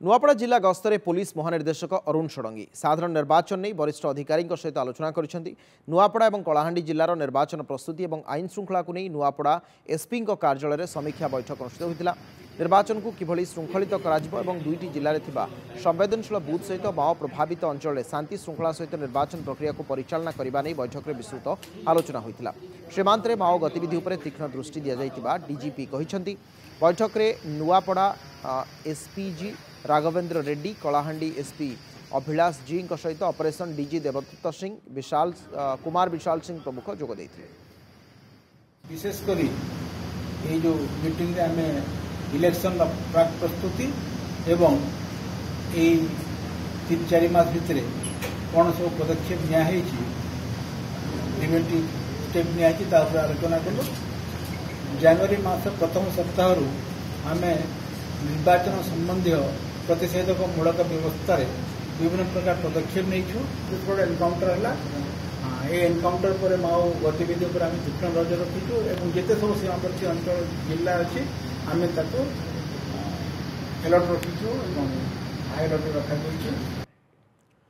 नुआपड़ा जिला गस्तरे पुलिस महानिर्देशक अरुण षडंगी साधारण निर्वाचन नहीं वरिष्ठ अधिकारी सहित आलोचना कर नुआपड़ा और कलाहांडी जिलार निर्वाचन प्रस्तुति और आईन श्रृंखला को नहीं नुआपड़ा एसपी कार्यालय समीक्षा बैठक अनुष्ठित होता। निर्वाचन को किभली श्रृंखलित कर दुईटी जिले में संवेदनशील बुथ सहित माओ प्रभावित अंचल शांति श्रृंखला सहित निर्वाचन प्रक्रिया को परिचालना करने बैठक में विस्तृत आलोचना होता। सीमांत माओ गतिविधि पर तीक्ष्ण दृष्टि दि जाइतिबा डीजीपी कहते। बैठक में नुआपड़ा एसपीजी राघवेंद्र रेड्डी कलाहांडी एसपी अभिलाष जी सहित ऑपरेशन डीजी देवदत्त सिंह विशाल कुमार विशाल सिंह प्रमुख जोग देथिले। विशेषकर ये जो मीटिंग रे आमे इलेक्शन प्राक प्रस्तुति एवं ये 3-4 मास भितर कौन सब पदक्षेप नि प्रिवेंटिव स्टेप नि आलोचना कलु। जनवरी मास प्रथम सप्ताह आम निर्वाचन संबंधी प्रतिषेधक मूलक व्यवस्था विभिन्न प्रकार पदक्षेप नहीं एनकाउंटर है। ये एनकाउंटर पर माओ गतिविधि पर आम तीक्ष्ण नजर रखीचु और जिते सब सीमावर्ती अंचल जिला अच्छी आम अलर्ट रखीचु हाई अलर्ट रखा।